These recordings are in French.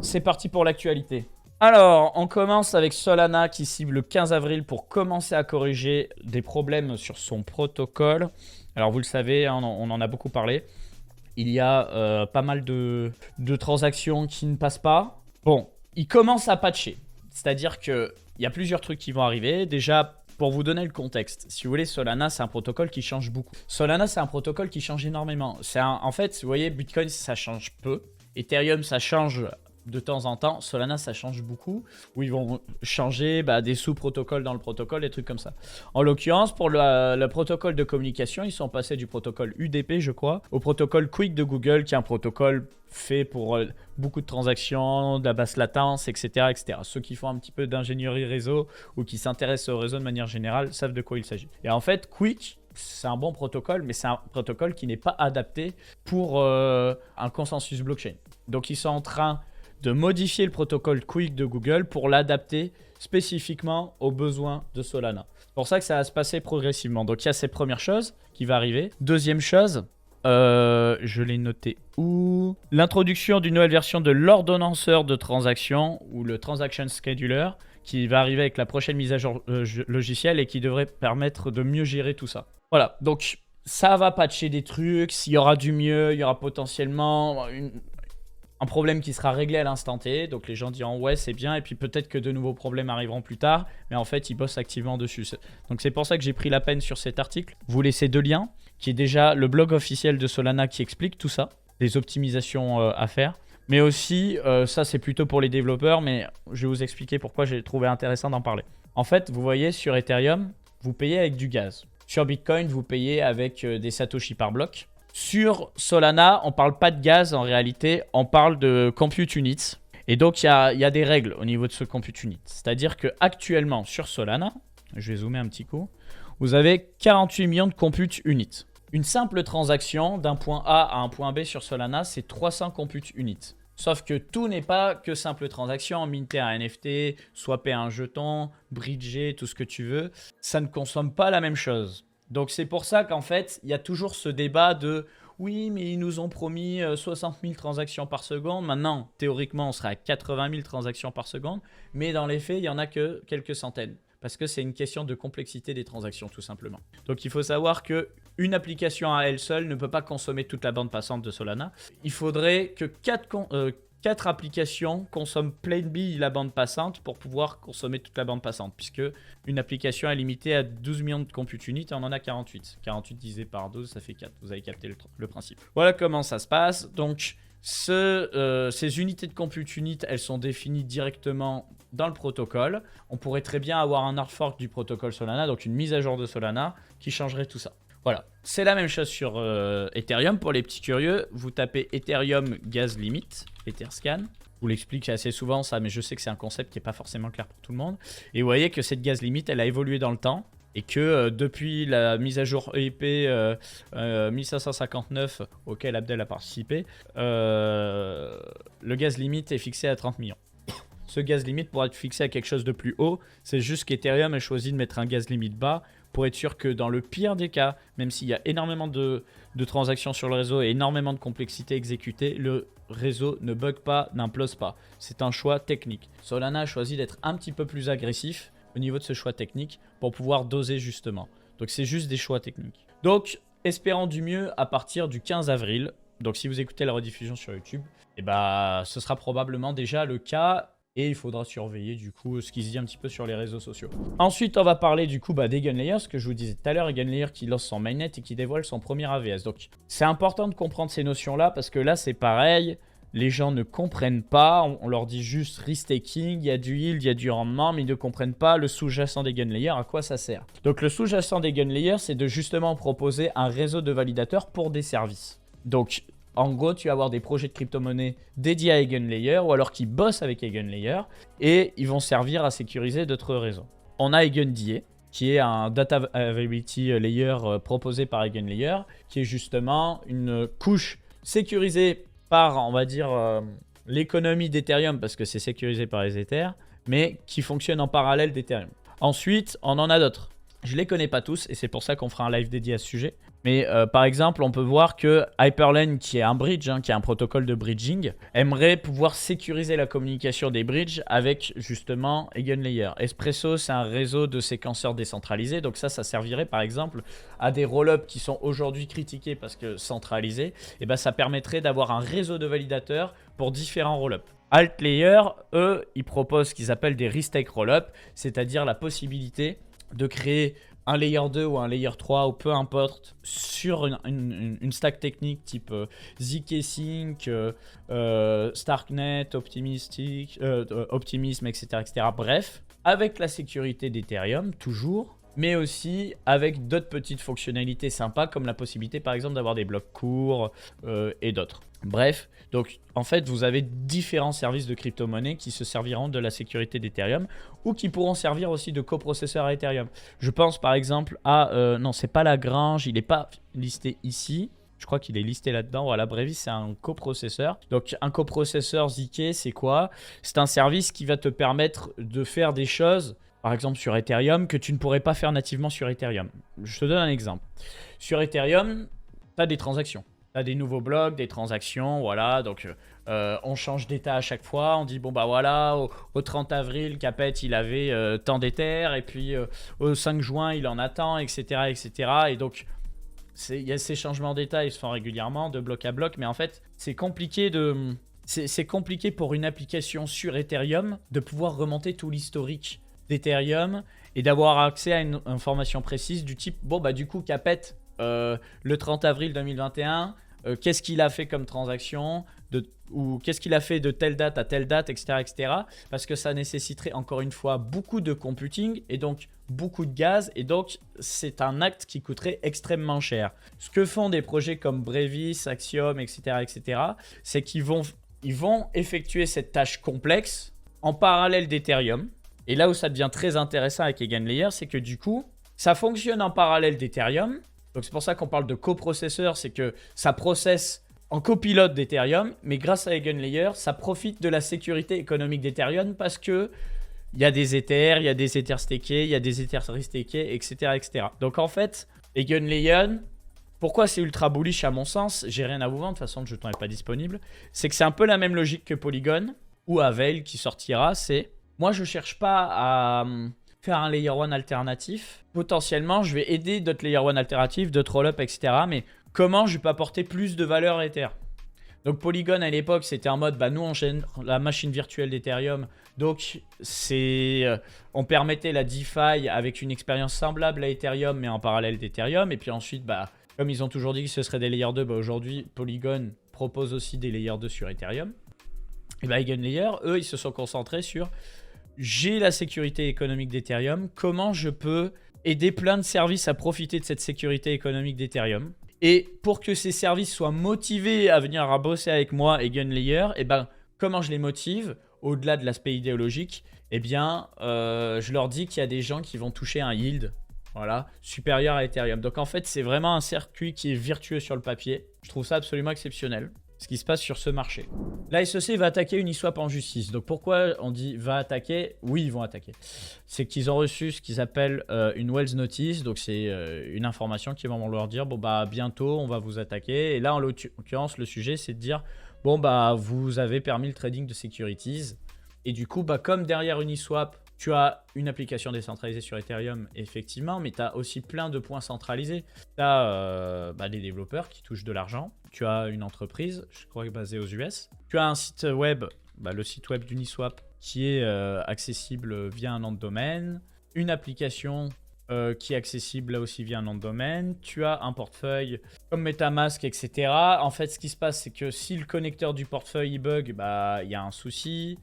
c'est parti pour l'actualité. Alors, on commence avec Solana qui cible le 15 avril pour commencer à corriger des problèmes sur son protocole. Alors, vous le savez, hein, on en a beaucoup parlé. Il y a pas mal de transactions qui ne passent pas. Bon, il commence à patcher. C'est-à-dire qu'il y a plusieurs trucs qui vont arriver. Déjà, pour vous donner le contexte, si vous voulez, Solana, c'est un protocole qui change beaucoup. Solana, c'est un protocole qui change énormément. En fait, vous voyez, Bitcoin, ça change peu. Ethereum, ça change de temps en temps. Solana, ça change beaucoup. Où ils vont changer des sous-protocoles dans le protocole, des trucs comme ça. En l'occurrence, pour le protocole de communication, ils sont passés du protocole UDP, je crois, au protocole Quick de Google, qui est un protocole fait pour beaucoup de transactions, de la basse latence, etc., etc. Ceux qui font un petit peu d'ingénierie réseau ou qui s'intéressent au réseau de manière générale savent de quoi il s'agit. Et en fait, Quick, c'est un bon protocole, mais c'est un protocole qui n'est pas adapté pour un consensus blockchain. Donc, ils sont en train de modifier le protocole Quick de Google pour l'adapter spécifiquement aux besoins de Solana. C'est pour ça que ça va se passer progressivement. Donc, il y a ces premières choses qui vont arriver. Deuxième chose, je l'ai noté où? L'introduction d'une nouvelle version de l'ordonnanceur de transactions ou le Transaction Scheduler qui va arriver avec la prochaine mise à jour logicielle et qui devrait permettre de mieux gérer tout ça. Voilà, donc ça va patcher des trucs, s'il y aura du mieux, il y aura potentiellement un problème qui sera réglé à l'instant T. Donc les gens diront ouais c'est bien et puis peut-être que de nouveaux problèmes arriveront plus tard. Mais en fait ils bossent activement dessus. Donc c'est pour ça que j'ai pris la peine sur cet article. Vous laissez deux liens qui est déjà le blog officiel de Solana qui explique tout ça. Des optimisations à faire. Mais aussi ça c'est plutôt pour les développeurs mais je vais vous expliquer pourquoi j'ai trouvé intéressant d'en parler. En fait vous voyez sur Ethereum vous payez avec du gaz. Sur Bitcoin vous payez avec des Satoshi par bloc. Sur Solana, on ne parle pas de gaz en réalité, on parle de compute units. Et donc, il y a des règles au niveau de ce compute unit. C'est-à-dire qu'actuellement, sur Solana, je vais zoomer un petit coup, vous avez 48 millions de compute units. Une simple transaction d'un point A à un point B sur Solana, c'est 300 compute units. Sauf que tout n'est pas que simple transaction, minter un NFT, swapper un jeton, bridger, tout ce que tu veux. Ça ne consomme pas la même chose. Donc c'est pour ça qu'en fait, il y a toujours ce débat de « oui, mais ils nous ont promis 60 000 transactions par seconde. Maintenant, théoriquement, on sera à 80 000 transactions par seconde. Mais dans les faits, il n'y en a que quelques centaines. Parce que c'est une question de complexité des transactions, tout simplement. Donc il faut savoir qu'une application à elle seule ne peut pas consommer toute la bande passante de Solana. Il faudrait que 4 applications consomment plein bille la bande passante pour pouvoir consommer toute la bande passante, puisque une application est limitée à 12 millions de compute units et on en a 48. 48 divisé par 12, ça fait 4. Vous avez capté le principe. Voilà comment ça se passe. Donc, ces unités de compute unit, elles sont définies directement dans le protocole. On pourrait très bien avoir un hard fork du protocole Solana, donc une mise à jour de Solana qui changerait tout ça. Voilà, c'est la même chose sur Ethereum. Pour les petits curieux, vous tapez Ethereum Gas Limit, Etherscan. Je vous l'explique assez souvent ça, mais je sais que c'est un concept qui n'est pas forcément clair pour tout le monde. Et vous voyez que cette Gas Limit, elle a évolué dans le temps. Et que depuis la mise à jour EIP 1559 auquel Abdel a participé, le Gas Limit est fixé à 30 millions. Ce Gas Limit pourra être fixé à quelque chose de plus haut. C'est juste qu'Ethereum a choisi de mettre un Gas Limit bas pour être sûr que dans le pire des cas, même s'il y a énormément de transactions sur le réseau et énormément de complexité exécutée, le réseau ne bug pas, n'implose pas. C'est un choix technique. Solana a choisi d'être un petit peu plus agressif au niveau de ce choix technique pour pouvoir doser justement. Donc c'est juste des choix techniques. Donc espérons du mieux à partir du 15 avril. Donc si vous écoutez la rediffusion sur YouTube, ce sera probablement déjà le cas. Et il faudra surveiller du coup ce qui se dit un petit peu sur les réseaux sociaux. Ensuite, on va parler du coup d'Eigenlayer, ce que je vous disais tout à l'heure, Eigenlayer qui lance son mainnet et qui dévoile son premier AVS. Donc c'est important de comprendre ces notions-là parce que là c'est pareil, les gens ne comprennent pas, on leur dit juste restaking, il y a du yield, il y a du rendement, mais ils ne comprennent pas le sous-jacent d'Eigenlayer, à quoi ça sert. Donc le sous-jacent d'Eigenlayer, c'est de justement proposer un réseau de validateurs pour des services. Donc en gros, tu vas avoir des projets de crypto-monnaie dédiés à Eigenlayer ou alors qui bossent avec Eigenlayer et ils vont servir à sécuriser d'autres réseaux. On a EigenDA qui est un Data Availability Layer proposé par Eigenlayer qui est justement une couche sécurisée par, on va dire, l'économie d'Ethereum parce que c'est sécurisé par les Ethers mais qui fonctionne en parallèle d'Ethereum. Ensuite, on en a d'autres. Je ne les connais pas tous et c'est pour ça qu'on fera un live dédié à ce sujet. Mais par exemple, on peut voir que Hyperlane, qui est un bridge, qui est un protocole de bridging, aimerait pouvoir sécuriser la communication des bridges avec justement EigenLayer. Espresso, c'est un réseau de séquenceurs décentralisés. Donc ça servirait par exemple à des roll-ups qui sont aujourd'hui critiqués parce que centralisés. Et ben ça permettrait d'avoir un réseau de validateurs pour différents roll-ups. Altlayer, eux, ils proposent ce qu'ils appellent des restake roll-up, c'est-à-dire la possibilité de créer un layer 2 ou un layer 3 ou peu importe sur une stack technique type zk-sync, Starknet, Optimism, etc. Bref, avec la sécurité d'Ethereum toujours, mais aussi avec d'autres petites fonctionnalités sympas comme la possibilité par exemple d'avoir des blocs courts et d'autres. Bref, donc en fait vous avez différents services de crypto-monnaie qui se serviront de la sécurité d'Ethereum ou qui pourront servir aussi de coprocesseur à Ethereum. Je pense par exemple à, non c'est pas Lagrange, il n'est pas listé ici. Je crois qu'il est listé là-dedans. Voilà, Brevis, c'est un coprocesseur. Donc, un coprocesseur ZK, c'est quoi? C'est un service qui va te permettre de faire des choses, par exemple sur Ethereum, que tu ne pourrais pas faire nativement sur Ethereum. Je te donne un exemple. Sur Ethereum, tu as des transactions. Tu as des nouveaux blocs, des transactions, voilà. Donc, on change d'état à chaque fois. On dit, bon, bah voilà, au 30 avril, Capet, il avait tant d'Ether. Et puis, au 5 juin, il en a tant, etc. etc. Et donc, il y a ces changements d'état, ils se font régulièrement de bloc à bloc, mais en fait, c'est compliqué c'est compliqué pour une application sur Ethereum de pouvoir remonter tout l'historique d'Ethereum et d'avoir accès à une information précise du type, bon bah du coup Capet, le 30 avril 2021, qu'est-ce qu'il a fait comme transaction, ou qu'est-ce qu'il a fait de telle date à telle date, etc., etc. Parce que ça nécessiterait encore une fois beaucoup de computing et donc beaucoup de gaz. Et donc, c'est un acte qui coûterait extrêmement cher. Ce que font des projets comme Brevis, Axiom, etc., etc., c'est qu'ils vont effectuer cette tâche complexe en parallèle d'Ethereum. Et là où ça devient très intéressant avec EigenLayer, c'est que du coup, ça fonctionne en parallèle d'Ethereum. Donc, c'est pour ça qu'on parle de coprocesseur, c'est que ça processe en copilote d'Ethereum, mais grâce à EigenLayer, ça profite de la sécurité économique d'Ethereum parce que il y a des Ethers, il y a des Ethers stakés, il y a des Ethers restakés, etc., etc. Donc en fait, EigenLayer, pourquoi c'est ultra bullish à mon sens, j'ai rien à vous vendre, de toute façon le jeton n'est pas disponible, c'est que c'est un peu la même logique que Polygon ou Avel qui sortira, c'est moi je cherche pas à faire un layer 1 alternatif. Potentiellement, je vais aider d'autres layer 1 alternatifs, d'autres roll-up, etc. Mais comment je peux apporter plus de valeur à Ether? Donc Polygon à l'époque, c'était en mode, bah nous on gère la machine virtuelle d'Ethereum. Donc on permettait la DeFi avec une expérience semblable à Ethereum, mais en parallèle d'Ethereum. Et puis ensuite, bah, comme ils ont toujours dit que ce serait des layers 2, bah, aujourd'hui Polygon propose aussi des layers 2 sur Ethereum. Et bah EigenLayer, eux, ils se sont concentrés sur j'ai la sécurité économique d'Ethereum, comment je peux aider plein de services à profiter de cette sécurité économique d'Ethereum. Et pour que ces services soient motivés à venir à bosser avec moi, EigenLayer, et ben, comment je les motive, au-delà de l'aspect idéologique, eh bien, je leur dis qu'il y a des gens qui vont toucher un yield, voilà, supérieur à Ethereum. Donc en fait, c'est vraiment un circuit qui est virtueux sur le papier. Je trouve ça absolument exceptionnel, ce qui se passe sur ce marché. La SEC va attaquer Uniswap en justice. Donc pourquoi on dit va attaquer? Oui, ils vont attaquer. C'est qu'ils ont reçu ce qu'ils appellent une Wells Notice. Donc c'est une information qui va leur dire bon bah bientôt on va vous attaquer. Et là en l'occurrence le sujet c'est de dire bon bah vous avez permis le trading de securities. Et du coup bah comme derrière Uniswap tu as une application décentralisée sur Ethereum, effectivement, mais tu as aussi plein de points centralisés. Tu as les développeurs qui touchent de l'argent. Tu as une entreprise, je crois, basée aux US. Tu as un site web, le site web d'Uniswap, qui est accessible via un nom de domaine. Une application qui est accessible là aussi via un nom de domaine. Tu as un portefeuille comme MetaMask, etc. En fait, ce qui se passe, c'est que si le connecteur du portefeuille bug, il y a un souci.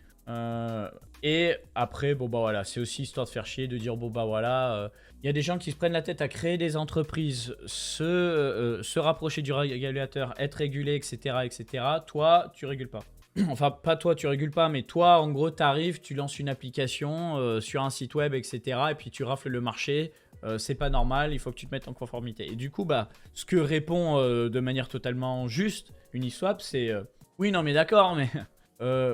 Et après, bon bah voilà, c'est aussi histoire de faire chier, de dire bon bah voilà, il y a des gens qui se prennent la tête à créer des entreprises, se rapprocher du régulateur, être régulé, etc., etc. Toi, tu régules pas. Enfin, pas toi, tu régules pas, mais toi, en gros, tu arrives, tu lances une application sur un site web, etc. Et puis tu rafles le marché. C'est pas normal, il faut que tu te mettes en conformité. Et du coup, bah, ce que répond de manière totalement juste Uniswap, c'est oui, non, mais d'accord, mais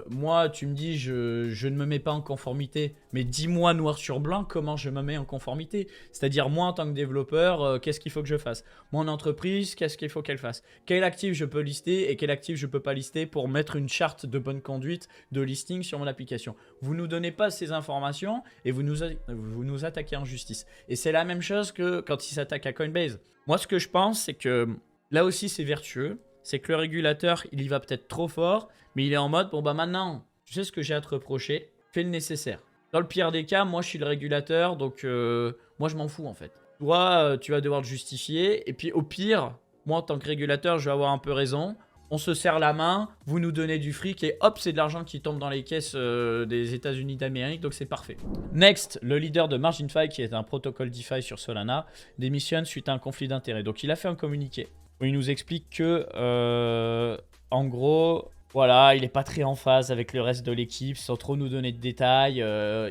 moi, tu me dis, je ne me mets pas en conformité, mais dis-moi noir sur blanc comment je me mets en conformité. C'est-à-dire, moi, en tant que développeur, qu'est-ce qu'il faut que je fasse? Mon entreprise, qu'est-ce qu'il faut qu'elle fasse? Quel actif je peux lister et quel actif je peux pas lister pour mettre une charte de bonne conduite de listing sur mon application? Vous nous donnez pas ces informations et vous nous attaquez en justice. Et c'est la même chose que quand ils s'attaquent à Coinbase. Moi, ce que je pense, c'est que là aussi, c'est vertueux. C'est que le régulateur, il y va peut-être trop fort, mais il est en mode, bon bah maintenant, tu sais ce que j'ai à te reprocher, fais le nécessaire. Dans le pire des cas, moi je suis le régulateur, donc moi je m'en fous en fait. Toi, tu vas devoir te justifier, et puis au pire, moi en tant que régulateur, je vais avoir un peu raison. On se serre la main, vous nous donnez du fric, et hop, c'est de l'argent qui tombe dans les caisses des États-Unis d'Amérique, donc c'est parfait. Next, le leader de MarginFi, qui est un protocole DeFi sur Solana, démissionne suite à un conflit d'intérêts. Donc il a fait un communiqué où il nous explique que, en gros, voilà, il n'est pas très en phase avec le reste de l'équipe, sans trop nous donner de détails.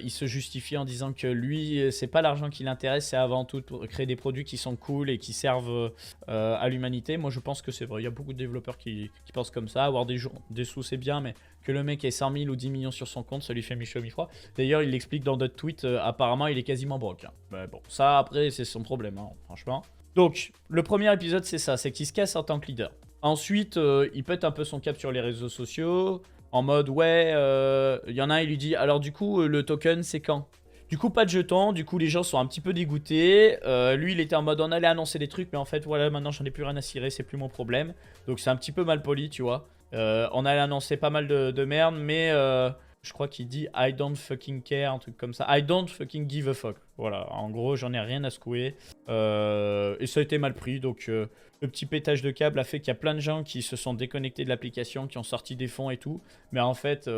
Il se justifie en disant que lui, c'est pas l'argent qui l'intéresse, c'est avant tout de créer des produits qui sont cool et qui servent à l'humanité. Moi, je pense que c'est vrai. Il y a beaucoup de développeurs qui pensent comme ça. Avoir des sous, c'est bien, mais que le mec ait 100 000 ou 10 millions sur son compte, ça lui fait mi-chaud, mi-froid. D'ailleurs, il l'explique dans d'autres tweets. Apparemment, il est quasiment broke. Hein. Mais bon, ça, après, c'est son problème, hein, franchement. Donc, le premier épisode, c'est ça, c'est qu'il se casse en tant que leader. Ensuite, il pète un peu son cap sur les réseaux sociaux, en mode, ouais, il y en a un, il lui dit, alors du coup, le token, c'est quand? Du coup, pas de jetons, du coup, les gens sont un petit peu dégoûtés. Lui, il était en mode, on allait annoncer des trucs, mais en fait, voilà, maintenant, j'en ai plus rien à cirer, c'est plus mon problème. Donc, c'est un petit peu mal poli, tu vois. On allait annoncer pas mal de merde, mais je crois qu'il dit I don't fucking care, un truc comme ça. I don't fucking give a fuck. Voilà, en gros, j'en ai rien à secouer. Et ça a été mal pris. Donc, le petit pétage de câble a fait qu'il y a plein de gens qui se sont déconnectés de l'application, qui ont sorti des fonds et tout. Mais en fait,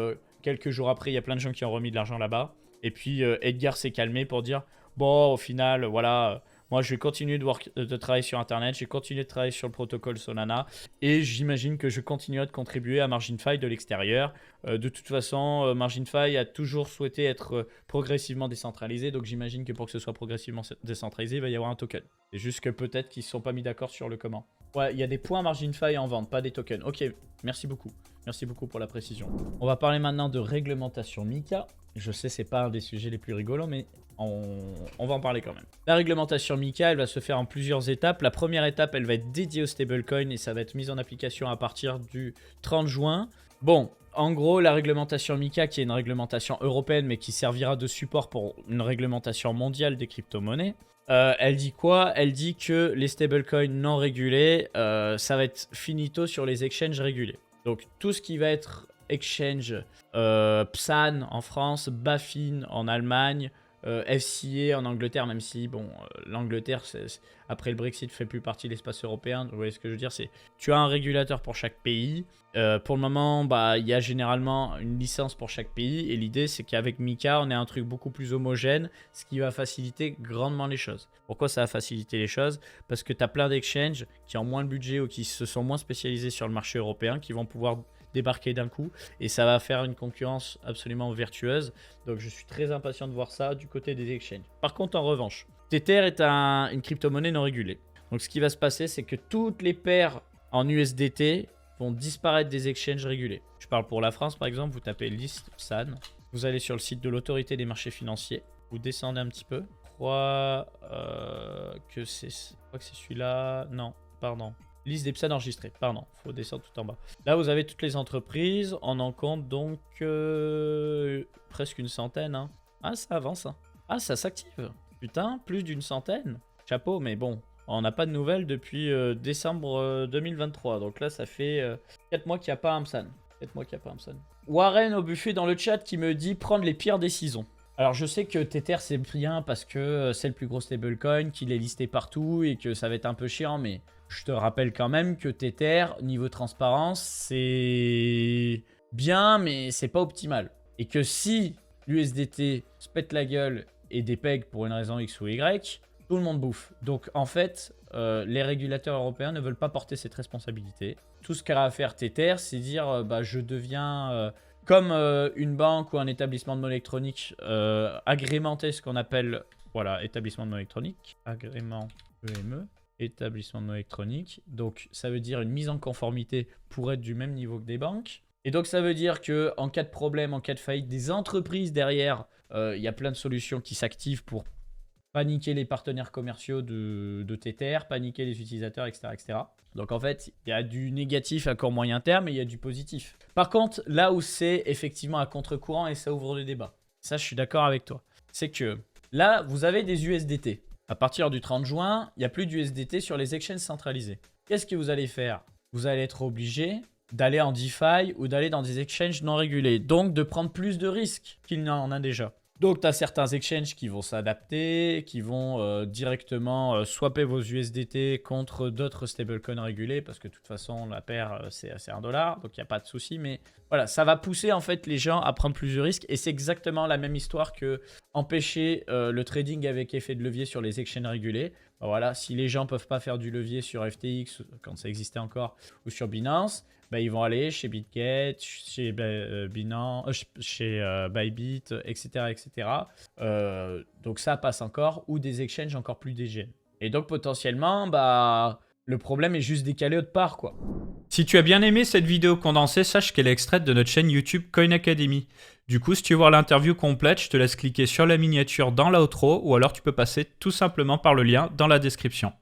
quelques jours après, il y a plein de gens qui ont remis de l'argent là-bas. Et puis, Edgar s'est calmé pour dire bon, au final, voilà. Moi, je vais continuer de travailler sur Internet, je vais continuer de travailler sur le protocole Solana et j'imagine que je continuerai de contribuer à MarginFi de l'extérieur. De toute façon, MarginFi a toujours souhaité être progressivement décentralisé, donc j'imagine que pour que ce soit progressivement décentralisé, il va y avoir un token. C'est juste que peut-être qu'ils ne se sont pas mis d'accord sur le comment. Ouais, il y a des points MarginFi en vente, pas des tokens. Ok, merci beaucoup. Merci beaucoup pour la précision. On va parler maintenant de réglementation MiCA. Je sais, c'est pas un des sujets les plus rigolos, mais on va en parler quand même. La réglementation MiCA, elle va se faire en plusieurs étapes. La première étape, elle va être dédiée au stablecoin et ça va être mis en application à partir du 30 juin. Bon, en gros, la réglementation MiCA, qui est une réglementation européenne, mais qui servira de support pour une réglementation mondiale des crypto-monnaies, elle dit quoi? Elle dit que les stablecoins non régulés, ça va être finito sur les exchanges régulés. Donc, tout ce qui va être exchange, PSAN en France, BaFin en Allemagne, FCA en Angleterre, même si bon, l'Angleterre, après le Brexit, fait plus partie de l'espace européen. Vous voyez ce que je veux dire, c'est tu as un régulateur pour chaque pays. Pour le moment, bah, il y a généralement une licence pour chaque pays. Et l'idée, c'est qu'avec MiCA, on ait un truc beaucoup plus homogène, ce qui va faciliter grandement les choses. Pourquoi ça va faciliter les choses? Parce que tu as plein d'exchanges qui ont moins de budget ou qui se sont moins spécialisés sur le marché européen, qui vont pouvoir débarquer d'un coup et ça va faire une concurrence absolument vertueuse. Donc je suis très impatient de voir ça du côté des exchanges. Par contre, en revanche, Tether est une crypto-monnaie non régulée. Donc ce qui va se passer, c'est que toutes les paires en USDT vont disparaître des exchanges régulés. Je parle pour la France par exemple, vous tapez liste PSAN, vous allez sur le site de l'autorité des marchés financiers, vous descendez un petit peu. Je crois que c'est celui-là. Non, pardon. Liste des PSAN enregistrés, pardon, faut descendre tout en bas. Là, vous avez toutes les entreprises, on en compte donc presque une centaine. Hein. Ah, ça avance. Hein. Ah, ça s'active. Putain, plus d'une centaine. Chapeau, mais bon, on n'a pas de nouvelles depuis décembre 2023. Donc là, ça fait 4 mois qu'il n'y a pas un PSAN. 4 mois qu'il n'y a pas un PSAN. Warren au buffet dans le chat qui me dit prendre les pires décisions. Alors je sais que Tether c'est bien parce que c'est le plus gros stablecoin, qu'il est listé partout et que ça va être un peu chiant, mais je te rappelle quand même que Tether, niveau transparence, c'est bien, mais c'est pas optimal. Et que si l'USDT se pète la gueule et dépègue pour une raison X ou Y, tout le monde bouffe. Donc en fait, les régulateurs européens ne veulent pas porter cette responsabilité. Tout ce qu'a à faire Tether, c'est dire bah, je deviens... comme une banque ou un établissement de monnaie électronique agrémenté, ce qu'on appelle, voilà, établissement de monnaie électronique, agrément EME, établissement de monnaie électronique. Donc, ça veut dire une mise en conformité pour être du même niveau que des banques. Et donc ça veut dire que en cas de problème, en cas de faillite, des entreprises derrière, il y a plein de solutions qui s'activent pour paniquer les partenaires commerciaux de Tether, paniquer les utilisateurs, etc., etc. Donc en fait, il y a du négatif à court moyen terme et il y a du positif. Par contre, là où c'est effectivement à contre-courant et ça ouvre le débat, ça je suis d'accord avec toi, c'est que là, vous avez des USDT. À partir du 30 juin, il n'y a plus d'USDT sur les exchanges centralisés. Qu'est-ce que vous allez faire? Vous allez être obligé d'aller en DeFi ou d'aller dans des exchanges non régulés. Donc de prendre plus de risques qu'il n'en a déjà. Donc, tu as certains exchanges qui vont s'adapter, qui vont directement swapper vos USDT contre d'autres stablecoins régulés, parce que de toute façon, la paire, c'est $1, donc il n'y a pas de souci. Mais voilà, ça va pousser en fait les gens à prendre plus de risques, et c'est exactement la même histoire que empêcher le trading avec effet de levier sur les exchanges régulés. Voilà, si les gens ne peuvent pas faire du levier sur FTX, quand ça existait encore, ou sur Binance, bah, ils vont aller chez BitGet, chez Binance, chez Bybit, etc. etc. Donc ça passe encore, ou des exchanges encore plus dégènes. Et donc potentiellement, bah, le problème est juste décalé autre part, quoi. Si tu as bien aimé cette vidéo condensée, sache qu'elle est extraite de notre chaîne YouTube Coin Academy. Du coup, si tu veux voir l'interview complète, je te laisse cliquer sur la miniature dans l'outro ou alors tu peux passer tout simplement par le lien dans la description.